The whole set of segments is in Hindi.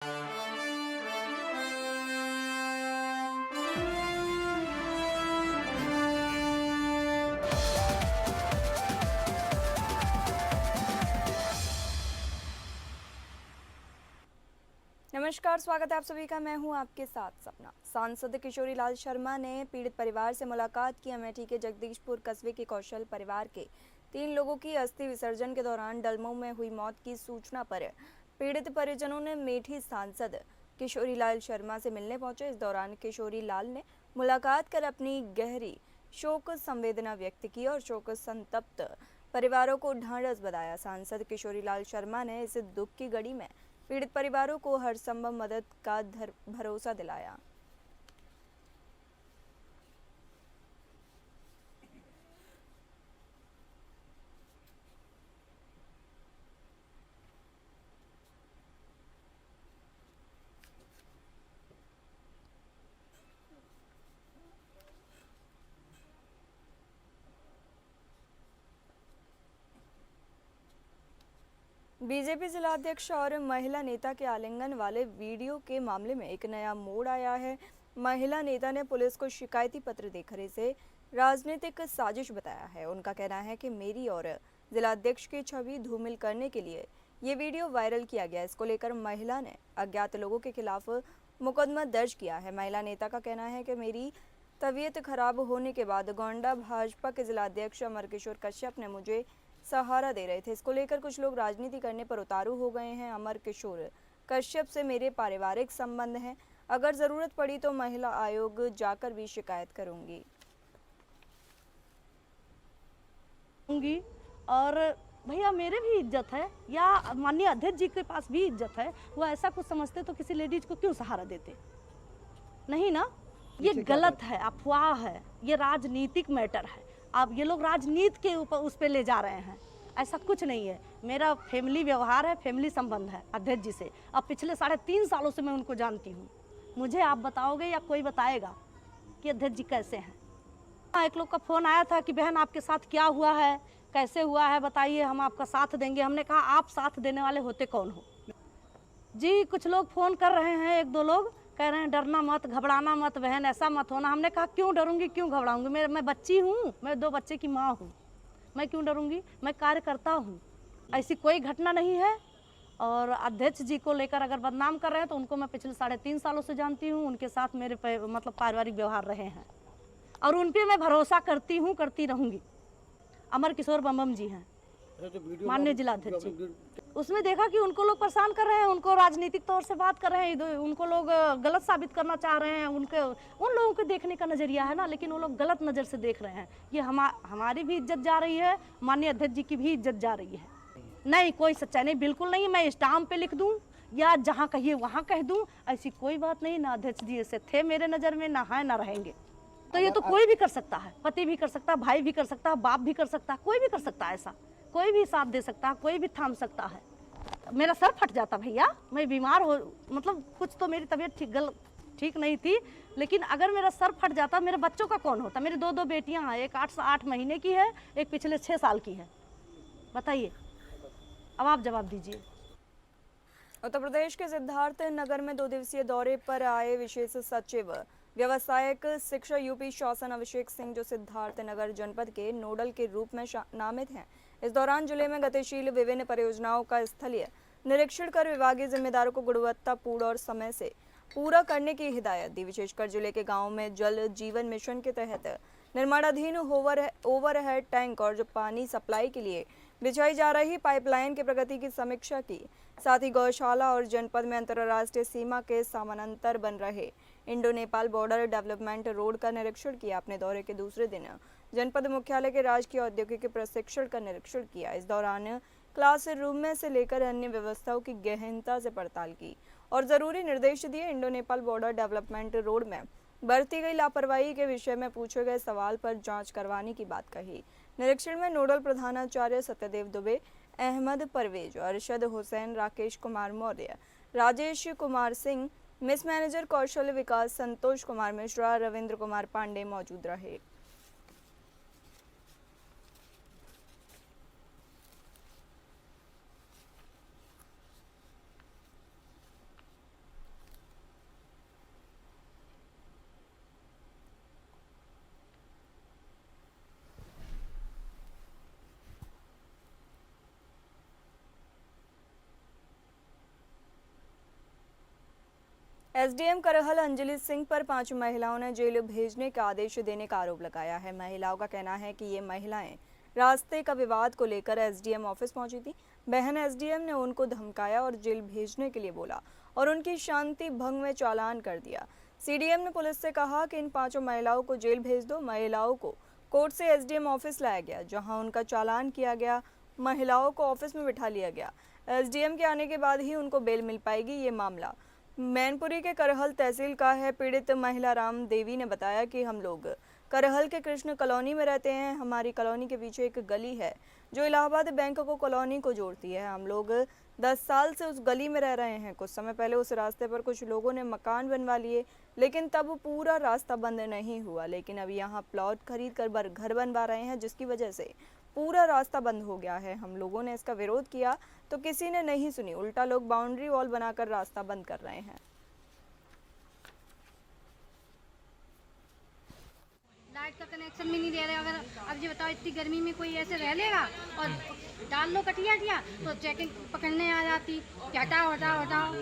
नमस्कार, स्वागत है आप सभी का। मैं हूं आपके साथ सपना। सांसद किशोरी लाल शर्मा ने पीड़ित परिवार से मुलाकात की। अमेठी के जगदीशपुर कस्बे के कौशल परिवार के 3 लोगों की अस्थि विसर्जन के दौरान डलमऊ में हुई मौत की सूचना पर पीड़ित परिजनों ने अमेठी सांसद किशोरी लाल शर्मा से मिलने पहुंचे। इस दौरान किशोरी लाल ने मुलाकात कर अपनी गहरी शोक संवेदना व्यक्त की और शोक संतप्त परिवारों को ढांढस बंधाया। सांसद किशोरी लाल शर्मा ने इस दुख की घड़ी में पीड़ित परिवारों को हर संभव मदद का भरोसा दिलाया। बीजेपी जिलाध्यक्ष और महिला नेता के आलिंगन वाले वीडियो के मामले में एक नया मोड़ आया है। महिला नेता ने पुलिस को शिकायती पत्र देकर इसे राजनीतिक साजिश बताया है। उनका कहना है कि मेरी और जिलाध्यक्ष की छवि धूमिल करने के लिए ये वीडियो वायरल किया गया। इसको लेकर महिला ने अज्ञात लोगों के खिलाफ मुकदमा दर्ज किया है। महिला नेता का कहना है कि मेरी तबीयत खराब होने के बाद गोंडा भाजपा के जिलाध्यक्ष अमर किशोर कश्यप ने मुझे सहारा दे रहे थे। इसको लेकर कुछ लोग राजनीति करने पर उतारू हो गए हैं। अमर किशोर कश्यप से मेरे पारिवारिक संबंध हैं। अगर जरूरत पड़ी तो महिला आयोग जाकर भी शिकायत करूंगी। और भैया मेरे भी इज्जत है या माननीय अध्यक्ष जी के पास भी इज्जत है। वो ऐसा कुछ समझते तो किसी लेडीज को क्यों सहारा देते? नहीं ना, ये गलत है, अफवाह है, ये राजनीतिक मैटर है। अब ये लोग राजनीति के ऊपर उस पर ले जा रहे हैं। ऐसा कुछ नहीं है। मेरा फैमिली व्यवहार है, फैमिली संबंध है अध्यक्ष जी से। अब पिछले 3.5 सालों से मैं उनको जानती हूँ। मुझे आप बताओगे या कोई बताएगा कि अध्यक्ष जी कैसे हैं? एक लोग का फोन आया था कि बहन आपके साथ क्या हुआ है, कैसे हुआ है, बताइए, हम आपका साथ देंगे। हमने कहा आप साथ देने वाले होते कौन हो जी? कुछ लोग फ़ोन कर रहे हैं, 1-2 लोग कह रहे हैं डरना मत, घबराना मत बहन, ऐसा मत होना। हमने कहा क्यों डरूंगी, क्यों घबराऊंगी? मैं बच्ची हूँ, मैं 2 बच्चे की माँ हूँ, मैं क्यों डरूंगी? मैं कार्य करता हूँ, ऐसी कोई घटना नहीं है। और अध्यक्ष जी को लेकर अगर बदनाम कर रहे हैं तो उनको मैं पिछले 3.5 सालों से जानती हूँ। उनके साथ मेरे मतलब पारिवारिक व्यवहार रहे हैं और उन पर मैं भरोसा करती हूँ, करती रहूँगी। अमर किशोर बम जी हैं, माननीय जिलाध्यक्ष जी। उसमें देखा कि उनको लोग परेशान कर रहे हैं, उनको राजनीतिक तौर से बात कर रहे हैं, उनको लोग गलत साबित करना चाह रहे हैं। उन लोगों के देखने का नज़रिया है ना, लेकिन वो लोग गलत नज़र से देख रहे हैं। ये हमारी भी इज्जत जा रही है, माननीय अध्यक्ष जी की भी इज्जत जा रही है। नहीं, कोई सच्चाई नहीं, बिल्कुल नहीं। मैं स्टाम्प पे लिख दूँ या जहाँ कहिए वहाँ कह दूँ, ऐसी कोई बात नहीं। ना अध्यक्ष जी ऐसे थे मेरे नज़र में, ना है ना रहेंगे। तो ये तो कोई भी कर सकता है, पति भी कर सकता है, भाई भी कर सकता है, बाप भी कर सकता है, कोई भी कर सकता है। ऐसा कोई भी साथ दे सकता है, कोई भी थाम सकता है। मेरा सर फट जाता भैया, मैं बीमार हो, मतलब कुछ तो मेरी तबीयत ठीक नहीं थी, लेकिन अगर मेरा सर फट जाता मेरे बच्चों का कौन होता? मेरी 2 बेटियां हैं, एक 8 महीने की है, एक पिछले 6 साल की है। बताइए, अब आप जवाब दीजिए। उत्तर प्रदेश के सिद्धार्थ नगर में 2 दिवसीय दौरे पर आए विशेष सचिव व्यावसायिक शिक्षा यूपी शासन अभिषेक सिंह, जो सिद्धार्थ नगर जनपद के नोडल के रूप में नामित हैं। इस दौरान जिले में गतिशील विभिन्न परियोजनाओं का स्थलीय निरीक्षण कर विभागीय जिम्मेदारों को गुणवत्तापूर्ण और समय से पूरा करने की हिदायत दी। विशेषकर जिले के गांवों में जल जीवन मिशन के तहत निर्माणाधीन ओवरहेड टैंक और जो पानी सप्लाई के लिए बिछाई जा रही पाइपलाइन की प्रगति की समीक्षा की। साथ ही गौशाला और जनपद में अंतर्राष्ट्रीय सीमा के समानांतर बन रहे Indo Nepal border development road का निरीक्षण किया। अपने दौरे के दूसरे दिन जनपद मुख्यालय के राजकीय औद्योगिक प्रशिक्षण का निरीक्षण किया। इस दौरान क्लासरूम में से लेकर अन्य व्यवस्थाओं की गहनता से पड़ताल की और जरूरी निर्देश दिए। Indo Nepal border development road में बरती गई लापरवाही के विषय में पूछे गए सवाल पर जांच करवाने की बात कही। निरीक्षण में नोडल प्रधानाचार्य सत्यदेव दुबे, अहमद परवेज, अरशद हुसैन, राकेश कुमार मौर्य, राजेश कुमार सिंह, मिस मैनेजर कौशल विकास संतोष कुमार मिश्रा, रविंद्र कुमार पांडे मौजूद रहे। एसडीएम करहल अंजलि सिंह पर 5 महिलाओं ने जेल भेजने का आदेश देने का आरोप लगाया है। महिलाओं का कहना है कि ये महिलाएं रास्ते का विवाद को लेकर एसडीएम ऑफिस पहुंची थी। बहन एसडीएम ने उनको धमकाया और जेल भेजने के लिए बोला और उनकी शांति भंग में चालान कर दिया। सीडीएम ने पुलिस से कहा कि इन 5 महिलाओं को जेल भेज दो। महिलाओं को कोर्ट से एसडीएम ऑफिस लाया गया, जहां उनका चालान किया गया। महिलाओं को ऑफिस में बिठा लिया गया। एसडीएम के आने के बाद ही उनको बेल मिल पाएगी। ये मामला मैनपुरी के करहल तहसील का है। पीड़ित महिला राम देवी ने बताया कि हम लोग करहल के कृष्ण कॉलोनी में रहते हैं। हमारी कॉलोनी के पीछे एक गली है जो इलाहाबाद बैंक को कॉलोनी को जोड़ती है। हम लोग 10 साल से उस गली में रह रहे हैं। कुछ समय पहले उस रास्ते पर कुछ लोगों ने मकान बनवा लिए, लेकिन तब पूरा रास्ता बंद नहीं हुआ। लेकिन अब यहाँ प्लॉट खरीद कर घर बनवा रहे हैं, जिसकी वजह से पूरा रास्ता बंद हो गया है। हम लोगों ने इसका विरोध किया तो किसी ने नहीं सुनी, उल्टा लोग बाउंड्री वॉल बनाकर रास्ता बंद कर रहे हैं। लाइट का कनेक्शन भी नहीं दे रहे। अगर अब ये बताओ, इतनी गर्मी में कोई ऐसे रह लेगा? और डाल लो कटिया तो चेकिंग पकड़ने आ जाती, हटाओ हटाओ हटाओ।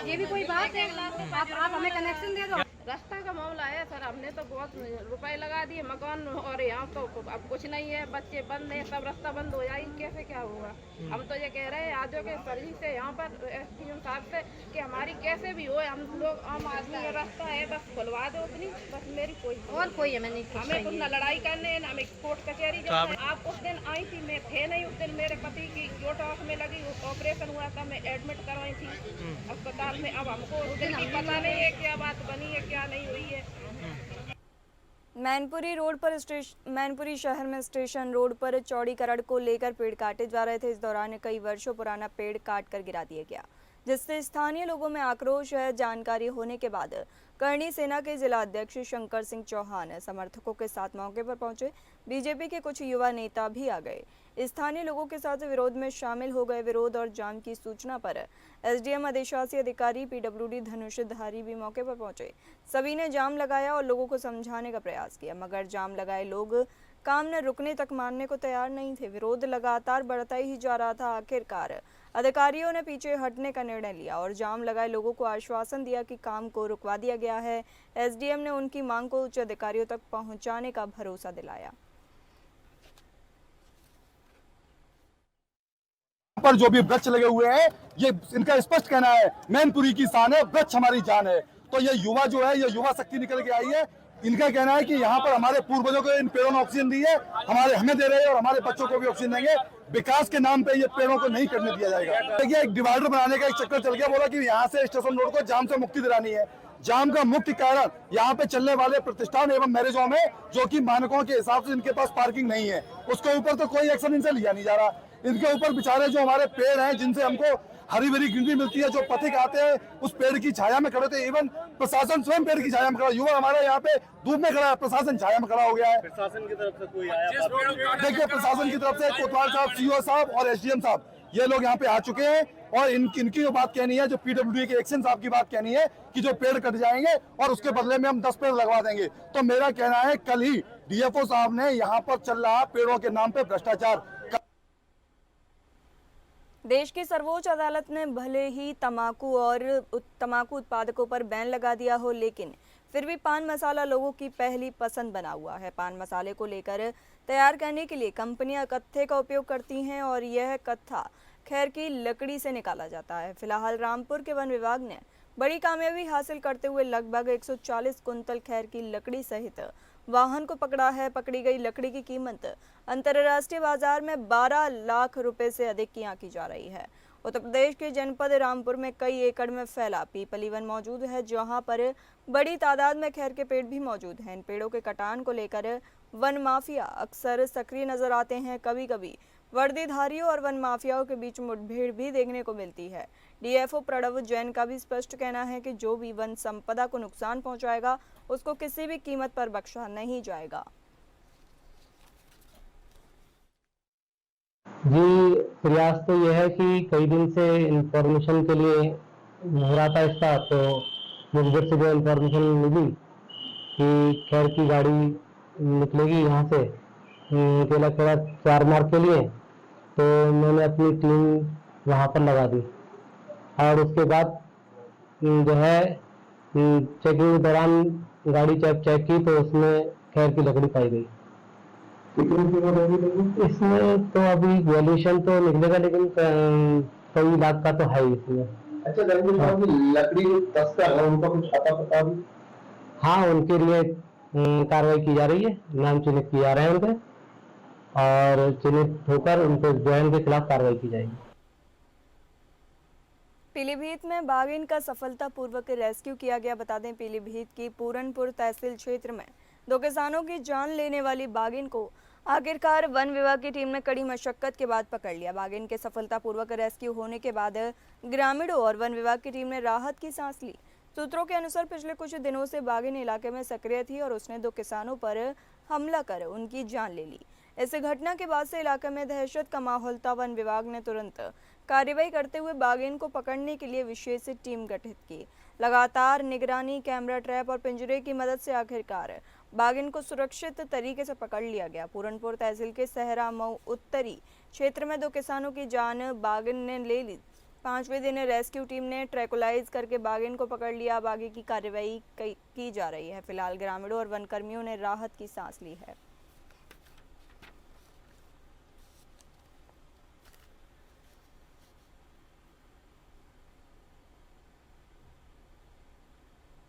ये भी कोई बात है? आप हमें कनेक्शन दे दो। रास्ता का मामला है सर, हमने तो बहुत रुपए लगा दिए मकान, और यहाँ तो अब कुछ नहीं है, बच्चे बंद है, सब रास्ता बंद हो जाएगी, कैसे क्या होगा? हम तो ये कह रहे हैं आज के सर जी से, यहाँ पर एसडीएम साहब से, कि हमारी कैसे भी हो, हम लोग आम आदमी का रास्ता है, बस खुलवा दो उतनी, बस मेरी कोई हमें नहीं, हमें कुछ न लड़ाई करने है, न हमें कोर्ट कचहरी जाना है। आप उस दिन आई थी, मैं थे नहीं उस दिन, मेरे पति की चोट आँख में लगी, ऑपरेशन हुआ था, मैं एडमिट करवाई थी अस्पताल में। अब हमको उस दिन पता नहीं है क्या बात बनी है, क्या नहीं हुई है। मैनपुरी शहर में स्टेशन रोड पर चौड़ीकरण को लेकर पेड़ काटे जा रहे थे। इस दौरान कई वर्षों पुराना पेड़ काट कर गिरा दिया गया, जिससे स्थानीय लोगों में आक्रोश है। जानकारी होने के बाद करणी सेना के जिला अध्यक्ष शंकर सिंह चौहान समर्थकों के साथ मौके पर पहुंचे। बीजेपी के कुछ युवा नेता भी आ गए, स्थानीय लोगों के साथ विरोध में शामिल हो गए। विरोध और जाम की सूचना पर एसडीएम अधिशासी अधिकारी पीडब्ल्यूडी धनुषधारी भी मौके पर पहुंचे। सभी ने जाम लगाया और लोगों को समझाने का प्रयास किया, मगर जाम लगाए लोग काम न रुकने तक मानने को तैयार नहीं थे। विरोध लगातार बढ़ता ही जा रहा था। आखिरकार अधिकारियों ने पीछे हटने का निर्णय लिया और जाम लगाए लोगों को आश्वासन दिया कि काम को रुकवा दिया गया है। एसडीएम ने उनकी मांग को उच्च अधिकारियों तक पहुंचाने का भरोसा दिलाया। पर जो भी वृक्ष लगे हुए हैं, ये इनका स्पष्ट कहना है मैनपुरी की शान है, वृक्ष हमारी जान है। तो ये युवा जो है, ये युवा शक्ति निकल के आई है। इनका कहना है कि यहाँ पर हमारे पूर्वजों को इन पेड़ों ने ऑक्सीजन दी है, हमें दे रहे हैं और हमारे बच्चों को भी ऑक्सीजन देंगे। विकास के नाम पे ये पेड़ों को नहीं करने दिया जाएगा। देखिए, एक डिवाइडर बनाने का एक चक्कर चल गया। बोला कि यहाँ से स्टेशन रोड को जाम से मुक्ति दिलानी है। जाम का मुख्य कारण यहाँ पे चलने वाले प्रतिष्ठान एवं मैरिजों में, जो कि मानकों के हिसाब से इनके पास पार्किंग नहीं है, उसके ऊपर तो कोई एक्शन इनसे लिया नहीं जा रहा। इनके ऊपर बेचारे जो हमारे पेड़ हैं, जिनसे हमको हरी भरी ग्रीनरी मिलती है, जो पथिक आते हैं उस पेड़ की छाया में खड़े थे। इवन प्रशासन स्वयं पेड़ की छाया में खड़ा, युवा हमारे यहाँ पे धूप में खड़ा है, प्रशासन छाया में खड़ा हो गया है। प्रशासन की तरफ से कोई आया? देखिए, प्रशासन की तरफ से कोतवाल साहब, सीओ साहब और एसडीएम साहब, ये लोग यहाँ पे आ चुके हैं और इनकी जो बात कहनी है, जो पीडब्ल्यूडी के एक्शन साहब की बात कहनी है कि जो पेड़ कट जाएंगे और उसके बदले में हम 10 पेड़ लगवा देंगे। तो मेरा कहना है, कल ही डीएफओ साहब ने यहाँ पर चल रहा पेड़ों के नाम पे भ्रष्टाचार। देश की सर्वोच्च अदालत ने भले ही तंबाकू उत्पादकों पर बैन लगा दिया हो, लेकिन फिर भी पान मसाला लोगों की पहली पसंद बना हुआ है। पान मसाले को लेकर तैयार करने के लिए कंपनियां कत्थे का उपयोग करती हैं और यह कत्था खैर की लकड़ी से निकाला जाता है। फिलहाल रामपुर के वन विभाग ने बड़ी कामयाबी हासिल करते हुए लगभग 140 कुंतल खैर की लकड़ी सहित वाहन को पकड़ा है। पकड़ी गई लकड़ी की कीमत अंतर्राष्ट्रीय बाजार में 12 लाख रुपए से अधिक की आंकी जा रही है। उत्तर प्रदेश के जनपद रामपुर में कई एकड़ में फैला पीपली वन मौजूद है, जहां पर बड़ी तादाद में खैर के पेड़ भी मौजूद हैं। इन पेड़ों के कटान को लेकर वन माफिया अक्सर सक्रिय नजर आते हैं। कभी कभी वर्दीधारियों और वन माफियाओं के बीच मुठभेड़ भी देखने को मिलती है। डीएफओ प्रणव जैन का भी स्पष्ट कहना है कि जो भी वन संपदा को नुकसान पहुंचाएगा, उसको किसी भी कीमत पर बख्शा नहीं जाएगा। जी, प्रयास तो यह है कि कई दिन से इंफॉर्मेशन के लिए हो रहा था इसका, तो मुझे से जो इंफॉर्मेशन मिली कि खैर की गाड़ी निकलेगी यहाँ से केला खेड़ा 4 मार्ग के लिए, तो मैंने अपनी टीम वहाँ पर लगा दी और उसके बाद जो है चेकिंग के दौरान गाड़ी जब चेक की तो उसमें खैर की लकड़ी पाई गई। इसमें तो अभी वैल्यूएशन तो निकलेगा, लेकिन कई लाख का तो है ही इसमें। अच्छा, लकड़ी तस्कर है, उनका कुछ अता पता भी? हाँ, उनके लिए कार्रवाई की जा रही है, नाम चिन्हित किए जा रहे हैं उनके, और चिन्हित होकर उनके ज्वाइन के खिलाफ कार्रवाई की जाएगी। पीलीभीत में बाघिन का सफलतापूर्वक रेस्क्यू किया गया। बता दें, पीलीभीत की पूरनपुर तहसील क्षेत्र में 2 किसानों की जान लेने वाली बाघिन को आखिरकार वन विभाग की टीम ने कड़ी मशक्कत के बाद पकड़ लिया। बाघिन के सफलतापूर्वक रेस्क्यू होने के बाद ग्रामीणों और वन विभाग की टीम ने राहत की सांस ली। सूत्रों के अनुसार पिछले कुछ दिनों से बाघिन इलाके में सक्रिय थी और उसने 2 किसानों पर हमला कर उनकी जान ले ली। इस घटना के बाद से इलाके में दहशत का माहौल था। वन विभाग ने तुरंत कार्रवाई करते हुए बाघिन को पकड़ने के लिए विशेष टीम गठित की। लगातार निगरानी, कैमरा ट्रैप और पिंजरे की मदद से आखिरकार बाघिन को सुरक्षित तरीके से पकड़ लिया गया। पूरनपुर तहसील के सहरा मऊ उत्तरी क्षेत्र में 2 किसानों की जान बाघिन ने ले ली। 5वें दिन रेस्क्यू टीम ने ट्रैकुलाइज करके बाघिन को पकड़ लिया। अब आगे की कार्रवाई की जा रही है। फिलहाल ग्रामीणों और वनकर्मियों ने राहत की सांस ली है।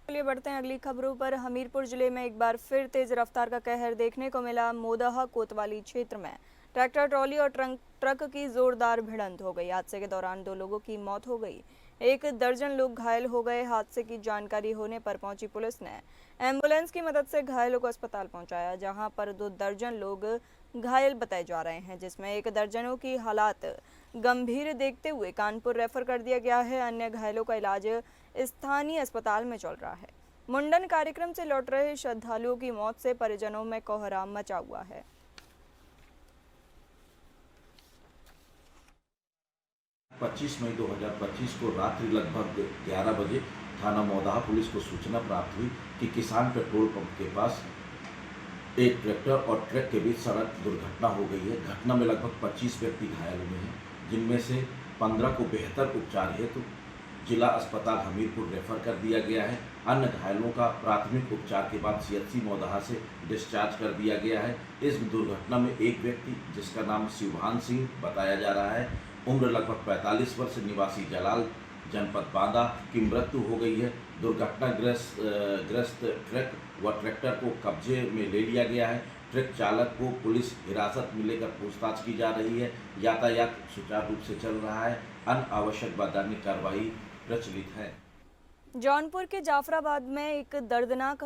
चलिए बढ़ते हैं अगली खबरों पर। हमीरपुर जिले में एक बार फिर तेज रफ्तार का कहर देखने को मिला। मोदहा कोतवाली क्षेत्र में ट्रैक्टर ट्रॉली और ट्रक की जोरदार भिड़ंत हो गई। हादसे के दौरान 2 लोगों की मौत हो गई, 1 दर्जन लोग घायल हो गए। हादसे की जानकारी होने पर पहुंची पुलिस ने एम्बुलेंस की मदद से घायलों को अस्पताल पहुंचाया, जहां पर 2 दर्जन लोग घायल बताए जा रहे हैं, जिसमें 1 दर्जनों की हालात गंभीर देखते हुए कानपुर रेफर कर दिया गया है। अन्य घायलों का इलाज स्थानीय अस्पताल में चल रहा है। मुंडन कार्यक्रम से लौट रहे श्रद्धालुओं की मौत से परिजनों में कोहराम मचा हुआ है। पच्चीस मई 2025 को रात्रि लगभग 11 बजे थाना मोदहा पुलिस को सूचना प्राप्त हुई कि किसान पेट्रोल पंप के पास एक ट्रैक्टर और ट्रक के बीच सड़क दुर्घटना हो गई है। घटना में लगभग 25 व्यक्ति घायल हुए हैं, जिनमें से 15 को बेहतर उपचार हेतु जिला अस्पताल हमीरपुर रेफर कर दिया गया है। अन्य घायलों का प्राथमिक उपचार के बाद CHC मोदहा से डिस्चार्ज कर दिया गया है। इस दुर्घटना में एक व्यक्ति, जिसका नाम शिवभान सिंह बताया जा रहा है, उम्र लगभग 45 वर्ष, निवासी जलाल, जनपद बांदा, की मृत्यु हो गई है। दुर्घटनाग्रस्त ट्रक व ट्रैक्टर को कब्जे में ले लिया गया है। ट्रक चालक को पुलिस हिरासत में लेकर पूछताछ की जा रही है। यातायात सुचारू रूप से चल रहा है। अनावश्यक वैधानिक कार्रवाई प्रचलित है। जौनपुर के जाफराबाद में एक दर्दनाक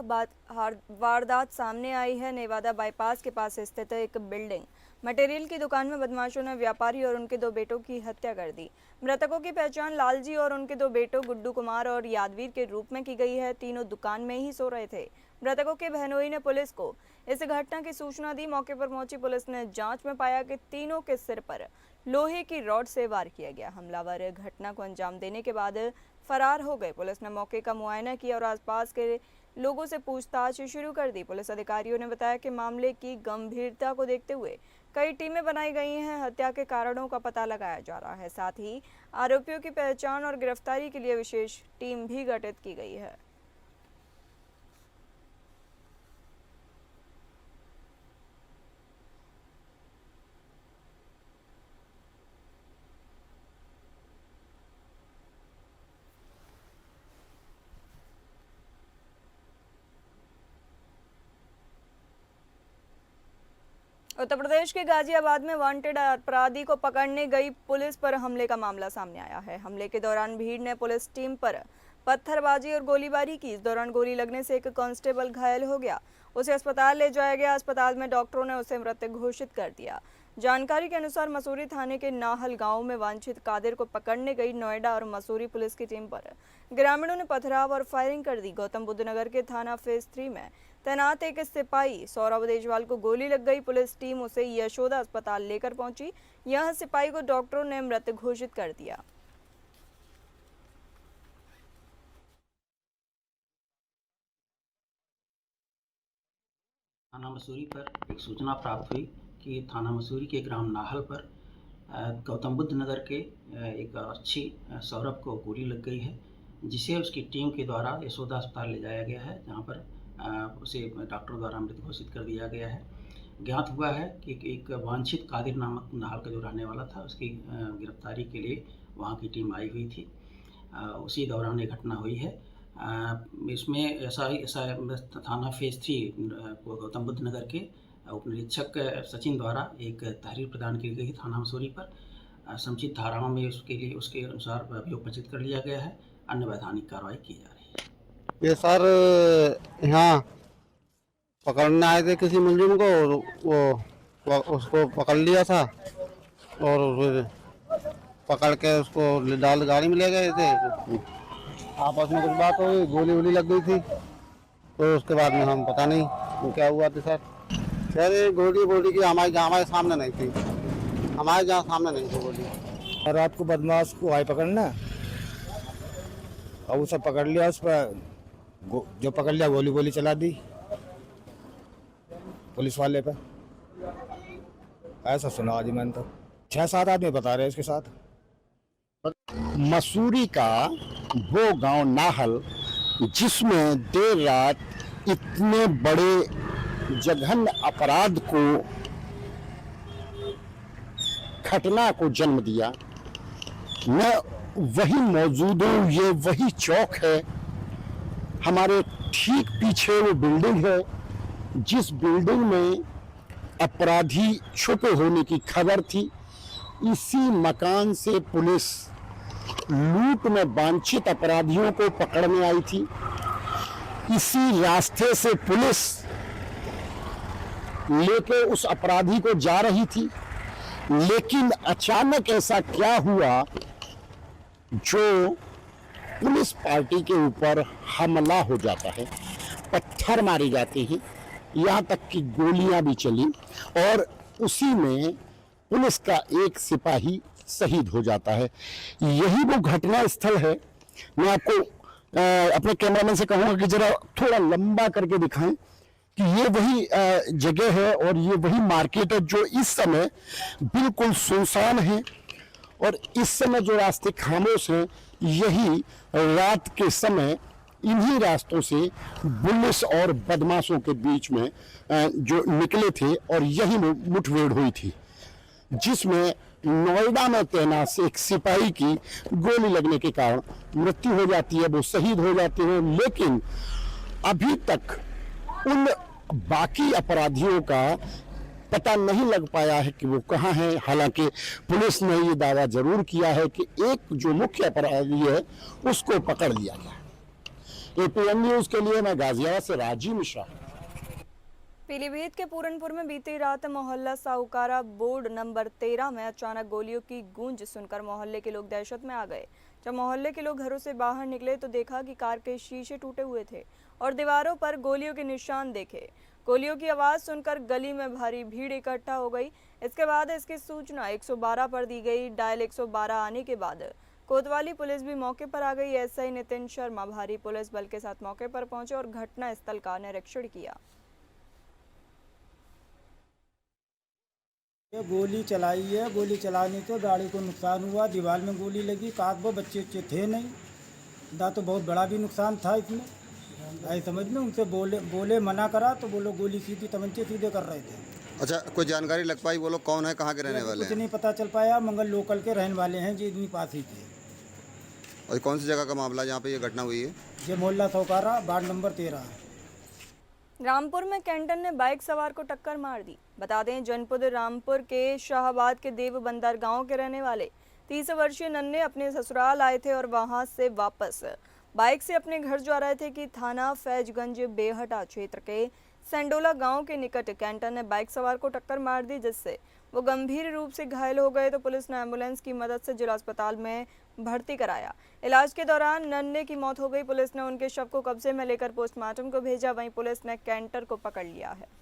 वारदात सामने आई है। नेवादा बाईपास के पास स्थित एक बिल्डिंग मटेरियल की दुकान में बदमाशों ने व्यापारी और उनके 2 बेटों की हत्या कर दी। मृतकों की पहचान लालजी और उनके 2 बेटों गुड्डू कुमार और यादवीर के रूप में की गई है। तीनों दुकान में ही सो रहे थे। मृतकों के बहनोई ने पुलिस को इस घटना की सूचना दी। मौके पर पहुंची पुलिस ने जांच में पाया कि तीनों के सिर पर लोहे की रॉड से वार किया गया। हमलावर घटना को अंजाम देने के बाद फरार हो गए। पुलिस ने मौके का मुआयना किया और आसपास के लोगों से पूछताछ शुरू कर दी। पुलिस अधिकारियों ने बताया कि मामले की गंभीरता को देखते हुए कई टीमें बनाई गई हैं। हत्या के कारणों का पता लगाया जा रहा है। साथ ही आरोपियों की पहचान और गिरफ्तारी के लिए विशेष टीम भी गठित की गई है। उत्तर प्रदेश के गाजियाबाद में वांटेड अपराधी को पकड़ने गई पुलिस पर हमले का मामला सामने आया है। हमले के दौरान भीड़ ने पुलिस टीम पर पत्थरबाजी और गोलीबारी की। इस दौरान गोली लगने से एक कांस्टेबल घायल हो गया। उसे अस्पताल ले जाया गया। अस्पताल में डॉक्टरों ने उसे मृत घोषित कर दिया। जानकारी के अनुसार मसूरी थाने के नाहल गांव में वांछित कादिर को पकड़ने गई नोएडा और मसूरी पुलिस की टीम पर ग्रामीणों ने पथराव और फायरिंग कर दी। गौतम बुद्ध नगर के थाना फेज 3 में तैनात एक सिपाही सौरभ देजवाल को गोली लग गई। पुलिस टीम उसे यशोदा अस्पताल लेकर पहुंची। यह सिपाही को डॉक्टरों ने मृत घोषित कर दिया। थाना मसूरी पर एक सूचना प्राप्त हुई कि थाना मसूरी के ग्राम नाहल पर गौतम बुद्ध नगर के एक अच्छी सौरभ को गोली लग गई है। जिसे उसकी टीम के द्वारा यशोदा अस्पताल ले जाया गया है, जहाँ पर उसे डॉक्टर द्वारा मृत घोषित कर दिया गया है। ज्ञात हुआ है कि एक वांछित कादिर नामक नाहल का जो रहने वाला था, उसकी गिरफ्तारी के लिए वहाँ की टीम आई हुई थी। उसी दौरान ये घटना हुई है। इसमें ऐसा थाना फेज़ 3 गौतम बुद्ध नगर के उप निरीक्षक सचिन द्वारा एक तहरीर प्रदान की गई थाना मसूरी पर। समुचित धाराओं में उसके अनुसार अभियोग पंजीकृत कर लिया गया है। अन्य वैधानिक कार्रवाई की जा रही है। ये सर यहाँ पकड़ने आए थे किसी मुलजिम को, वो उसको पकड़ लिया था और फिर पकड़ के उसको डाल गाड़ी में ले गए थे। आपस में कुछ बात हो गई, गोली वोली लग गई थी, तो उसके बाद में हम पता नहीं क्या हुआ था सर। सर गोली की हमारे सामने नहीं थी, हमारे जहाँ सामने नहीं थी गोली। रात को बदमाश को आए पकड़ना और उसे पकड़ लिया, उस पर जो पकड़ लिया गोली चला दी पुलिस वाले पे। ऐसा सुना आज मैंने तो 6-7 आदमी बता रहे इसके साथ। मसूरी का वो गांव नाहल जिसमें देर रात इतने बड़े जघन्य अपराध को घटना को जन्म दिया, मैं वही मौजूद हूँ। ये वही चौक है, हमारे ठीक पीछे वो बिल्डिंग है जिस बिल्डिंग में अपराधी छुपे होने की खबर थी। इसी मकान से पुलिस लूट में वांछित अपराधियों को पकड़ने आई थी। इसी रास्ते से पुलिस लेके उस अपराधी को जा रही थी, लेकिन अचानक ऐसा क्या हुआ जो पुलिस पार्टी के ऊपर हमला हो जाता है, पत्थर मारे जाते हैं, यहाँ तक कि गोलियां भी चली और उसी में पुलिस का एक सिपाही शहीद हो जाता है। यही वो घटना स्थल है। मैं आपको अपने कैमरामैन से कहूँगा कि जरा थोड़ा लंबा करके दिखाएं कि ये वही जगह है और ये वही मार्केट है जो इस समय बिल्कुल सुनसान है और इस समय जो रास्ते खामोश हैं, यही रात के समय इन्हीं रास्तों से पुलिस और बदमाशों के बीच में जो निकले थे और यही मुठभेड़ हुई थी, जिसमें नोएडा में तैनात एक सिपाही की गोली लगने के कारण मृत्यु हो जाती है, वो शहीद हो जाते हैं। लेकिन अभी तक उन बाकी अपराधियों का पता नहीं लग पाया है कि वो कहाँ हैं। हालांकि पुलिस ने ये दावा जरूर किया है कि एक जो मुख्य अपराधी है उसको पकड़ लिया गया। एपीएन न्यूज के लिए मैं गाजियाबाद से राजीव मिश्रा। पीलीभीत के पूरनपुर में बीती रात मोहल्ला साहूकारा बोर्ड नंबर 13 में अचानक गोलियों की गूंज सुनकर मोहल्ले के लोग दहशत में आ गए। जब मोहल्ले के लोग घरों से बाहर निकले तो देखा कि कार के शीशे टूटे हुए थे और दीवारों पर गोलियों के निशान देखे। गोलियों की आवाज सुनकर गली में भारी भीड़ इकट्ठा हो गई। इसके बाद इसकी सूचना 112 पर दी गई। डायल 112 आने के बाद कोतवाली पुलिस भी मौके पर आ गई। एसआई नितिन शर्मा भारी पुलिस बल के साथ मौके पर पहुंचे और घटना स्थल का निरीक्षण किया। ये गोली चलाई है, गोली चलाने तो गाड़ी को नुकसान हुआ, दीवार में गोली लगी, काट वो बच्चे थे नहीं, दा तो बहुत बड़ा भी नुकसान था इसमें। ऐसे समझ में उनसे बोले मना करा तो वो लोग गोली सीधी तमंचे सीधे कर रहे थे। अच्छा, कोई जानकारी लग पाई वो लोग कौन है, कहाँ के रहने वाले हैं? कुछ नहीं पता चल पाया, मंगल लोकल के रहने वाले हैं जी, इतनी पास ही थे। और कौन सी जगह का मामला जहाँ पे ये घटना हुई है? ये मोहल्ला साहूकारा वार्ड नंबर 13। रामपुर में कैंटन ने बाइक सवार को टक्कर मार दी। बता दें जनपद रामपुर के शाहबाद के देव बंदर गांव के रहने वाले 30 वर्षीय नन्हे अपने ससुराल आए थे और वहां से वापस बाइक से अपने घर जा रहे थे कि थाना फैजगंज बेहटा क्षेत्र के सेंडोला गांव के निकट कैंटन ने बाइक सवार को टक्कर मार दी, जिससे वो गंभीर रूप से घायल हो गए। तो पुलिस ने एम्बुलेंस की मदद से जिला अस्पताल में भर्ती कराया। इलाज के दौरान नन्हे की मौत हो गई। पुलिस ने उनके शव को कब्जे में लेकर पोस्टमार्टम को भेजा। वहीं पुलिस ने कैंटर को पकड़ लिया है।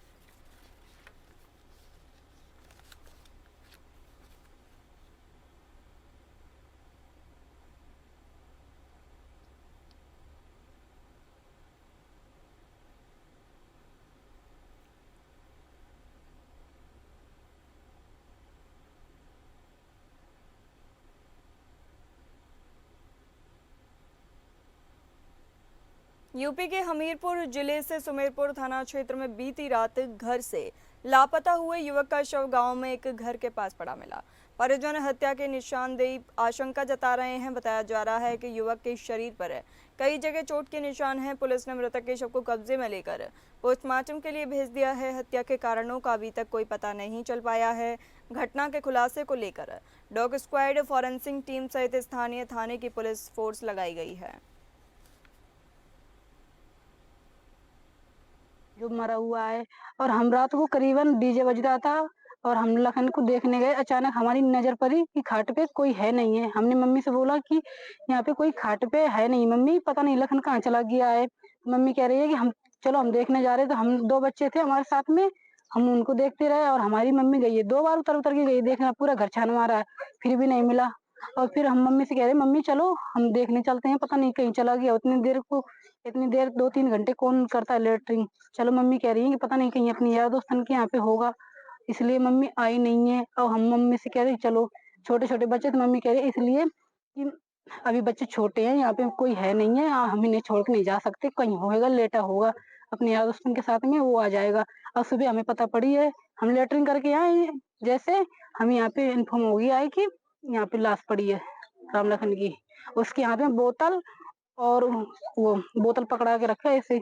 यूपी के हमीरपुर जिले से सुमेरपुर थाना क्षेत्र में बीती रात घर से लापता हुए युवक का शव गांव में एक घर के पास पड़ा मिला। परिजन हत्या के निशानदेही आशंका जता रहे हैं। बताया जा रहा है कि युवक के शरीर पर कई जगह चोट के निशान हैं। पुलिस ने मृतक के शव को कब्जे में लेकर पोस्टमार्टम के लिए भेज दिया है। हत्या के कारणों का अभी तक कोई पता नहीं चल पाया है। घटना के खुलासे को लेकर डॉग स्क्वाड, फॉरेंसिक टीम सहित स्थानीय थाने की पुलिस फोर्स लगाई गई है। जो मरा हुआ है और हम रात को करीबन डीजे बज रहा था और हम लखन को देखने गए। अचानक हमारी नजर पड़ी कि खाट पे कोई है नहीं है। हमने मम्मी से बोला कि यहाँ पे कोई खाट पे है नहीं मम्मी, पता नहीं लखन कहाँ चला गया है। मम्मी कह रही है कि हम चलो हम देखने जा रहे। तो हम 2 बच्चे थे हमारे साथ में, हम उनको देखते रहे और हमारी मम्मी गई है 2 बार उतर के गई देखना, पूरा घर छान मारा फिर भी नहीं मिला। और फिर हम मम्मी से कह रहे मम्मी चलो हम देखने चलते हैं, पता नहीं कहीं चला गया। इतनी देर 2-3 घंटे कौन करता है लेटरिंग। चलो मम्मी कह रही है कि पता नहीं कहीं अपनी यार दोस्तन के यहाँ पे होगा, इसलिए मम्मी आई नहीं है। और हम मम्मी से कह रहे चलो, छोटे छोटे बच्चे तो मम्मी कह रही इसलिए कि अभी बच्चे छोटे हैं, यहाँ पे कोई है नहीं है, हम इन्हें छोड़ के नहीं जा सकते, कहीं होगा लेटा होगा अपने यार दोस्तन के साथ में, वो आ जाएगा। और सुबह हमें पता पड़ी है, हम लेटरिंग करके आए, जैसे हम यहाँ पे इन्फॉर्म हो गया है कि यहाँ पे लाश पड़ी है राम लखन की। उसके हाथ में बोतल और वो बोतल पकड़ा के रखा है, ऐसे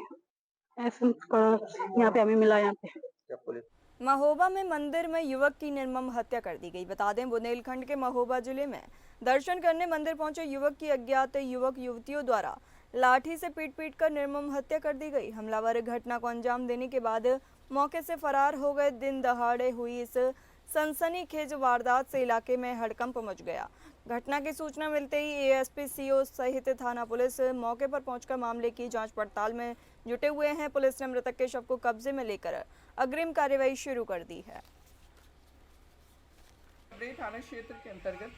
यहाँ पे हमें मिला। यहाँ पे महोबा में मंदिर में युवक की निर्मम हत्या कर दी गई। बता दें बुंदेलखंड के महोबा जिले में दर्शन करने मंदिर पहुंचे युवक की अज्ञात युवक युवतियों द्वारा लाठी से पीट कर निर्मम हत्या कर दी गई। हमलावर घटना को अंजाम देने के बाद मौके से फरार हो गए। दिन दहाड़े हुई इस सनसनीखेज वारदात से इलाके में हड़कंप मच गया। घटना की सूचना मिलते ही एएसपी, सीओ सहित थाना पुलिस मौके पर पहुंचकर मामले की जांच पड़ताल में जुटे हुए हैं। पुलिस ने मृतक के शव को कब्जे में लेकर अग्रिम कार्यवाही शुरू कर दी है। थाना क्षेत्र के अंतर्गत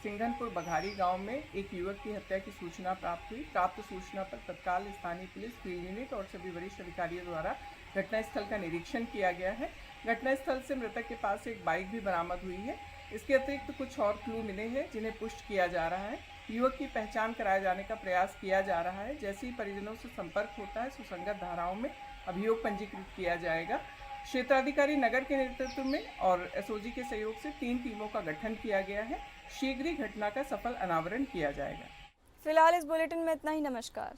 सिंघनपुर बघारी गांव में एक युवक की हत्या की सूचना प्राप्त हुई। प्राप्त सूचना पर तत्काल स्थानीय पुलिस, फील्ड यूनिट और सभी वरिष्ठ अधिकारियों द्वारा घटनास्थल का निरीक्षण किया गया है। घटनास्थल से मृतक के पास एक बाइक भी बरामद हुई है। इसके अतिरिक्त कुछ और क्लू मिले हैं जिन्हें पुष्ट किया जा रहा है। युवक की पहचान कराए जाने का प्रयास किया जा रहा है। जैसे ही परिजनों से संपर्क होता है, सुसंगत धाराओं में अभियोग पंजीकृत किया जाएगा। क्षेत्राधिकारी नगर के नेतृत्व में और एसओजी के सहयोग से 3 टीमों का गठन किया गया है। शीघ्र ही घटना का सफल अनावरण किया जाएगा। फिलहाल इस बुलेटिन में इतना ही। नमस्कार।